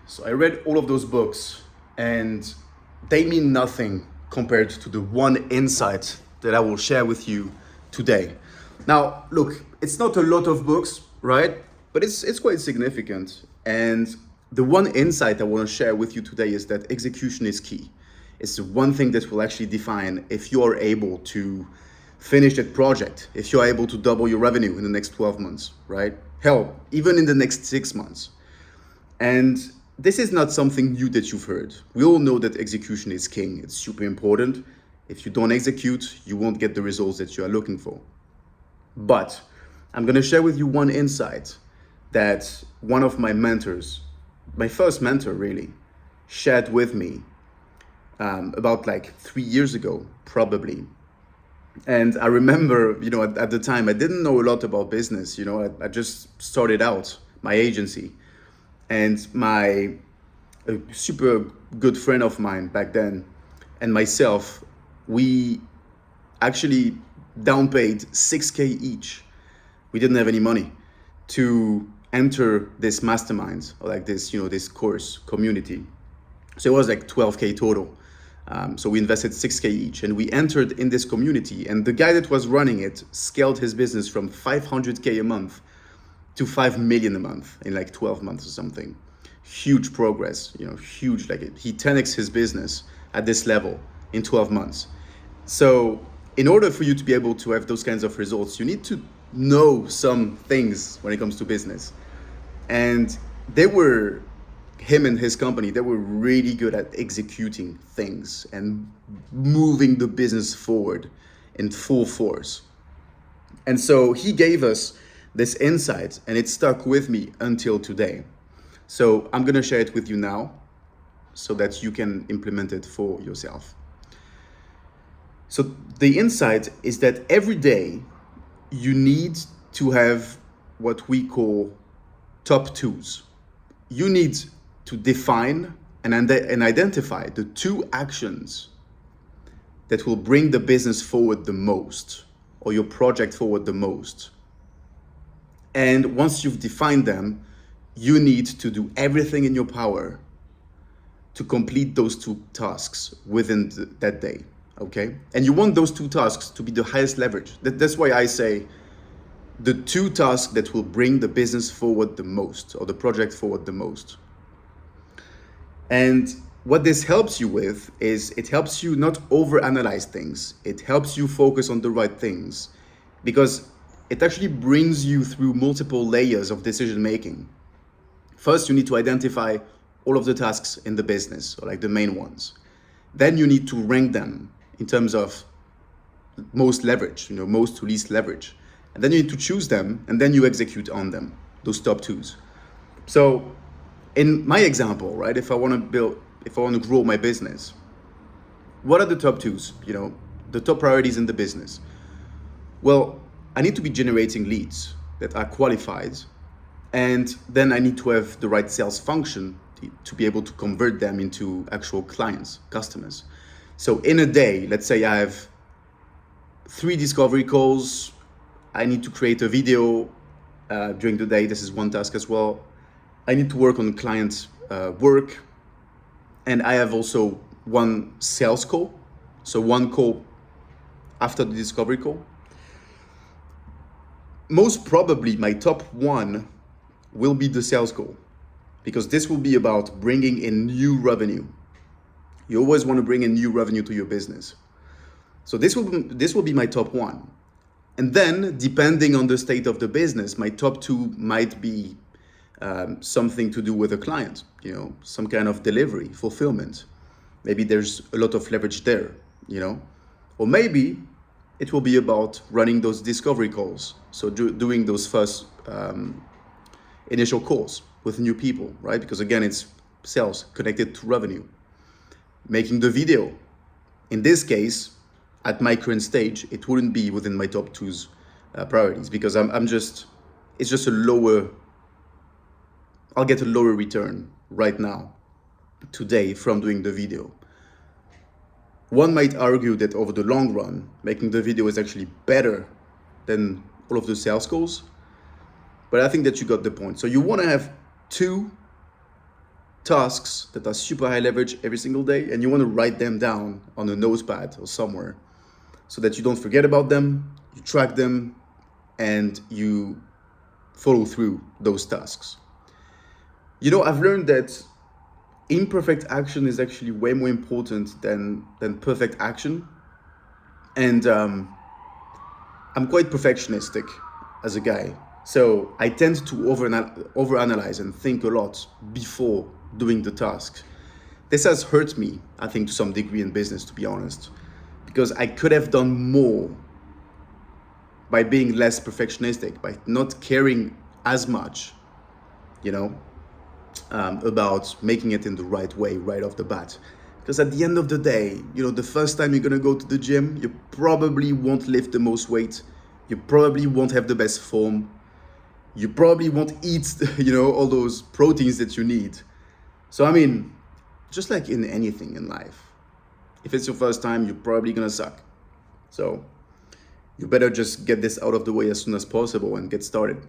So I read all of those books and they mean nothing compared to the one insight that I will share with you today. Now, look, it's not a lot of books, right? But it's quite significant. And the one insight I want to share with you today is that execution is key. It's the one thing that will actually define if you are able to finish that project, if you're able to double your revenue in the next 12 months, right? Hell, even in the next 6 months. And this is not something new that you've heard. We all know that execution is king. It's super important. If you don't execute, you won't get the results that you are looking for. But I'm going to share with you one insight that one of my mentors, my first mentor really, shared with me about like 3 years ago, probably. And I remember, at the time, I didn't know a lot about business. I just started out my agency. And a super good friend of mine back then and myself, we actually downpaid 6K each. We didn't have any money to enter this mastermind or like this course community. So it was like 12K total. So we invested 6K each and we entered in this community, and the guy that was running it scaled his business from 500K a month to 5 million a month in like 12 months or something. Huge progress, huge. Like he 10x his business at this level in 12 months. So in order for you to be able to have those kinds of results, you need to know some things when it comes to business. And him and his company, they were really good at executing things and moving the business forward in full force. And so he gave us this insight and it stuck with me until today. So I'm gonna share it with you now so that you can implement it for yourself. So the insight is that every day you need to have what we call top twos. You need to define and identify the 2 actions that will bring the business forward the most or your project forward the most. And once you've defined them, you need to do everything in your power to complete those 2 tasks within that day, okay? And you want those 2 tasks to be the highest leverage. That's why I say the 2 tasks that will bring the business forward the most or the project forward the most. And what this helps you with is it helps you not overanalyze things. It helps you focus on the right things because it actually brings you through multiple layers of decision making. First, you need to identify all of the tasks in the business, or like the main ones. Then you need to rank them in terms of most leverage, most to least leverage. And then you need to choose them and then you execute on them, those top twos. So in my example, right, if I want to grow my business, what are the top twos, the top priorities in the business? Well, I need to be generating leads that are qualified, and then I need to have the right sales function to be able to convert them into actual clients, customers. So in a day, let's say I have 3 discovery calls. I need to create a video during the day. This is one task as well. I need to work on client work. And I have also 1 sales call. So 1 call after the discovery call. Most probably my top 1 will be the sales call, because this will be about bringing in new revenue. You always want to bring in new revenue to your business. So this will be my top 1. And then depending on the state of the business, my top 2 might be something to do with a client, some kind of delivery, fulfillment. Maybe there's a lot of leverage there, or maybe it will be about running those discovery calls. So doing those first initial calls with new people, right? Because again, it's sales connected to revenue. Making the video. In this case, at my current stage, it wouldn't be within my top 2's priorities because it's just I'll get a lower return right now, today, from doing the video. One might argue that over the long run, making the video is actually better than all of the sales calls. But I think that you got the point. So you want to have 2 tasks that are super high leverage every single day, and you want to write them down on a notepad or somewhere so that you don't forget about them, you track them, and you follow through those tasks. You know, I've learned that imperfect action is actually way more important than perfect action. And I'm quite perfectionistic as a guy. So I tend to overanalyze and think a lot before doing the task. This has hurt me, I think, to some degree in business, to be honest, because I could have done more by being less perfectionistic, by not caring as much, you know, about making it in the right way right off the bat. Because at the end of the day, you know, the first time you're gonna go to the gym, you probably won't lift the most weight, you probably won't have the best form, you probably won't eat, you know, all those proteins that you need. So I mean, just like in anything in life, if it's your first time, you're probably gonna suck. So you better just get this out of the way as soon as possible and get started.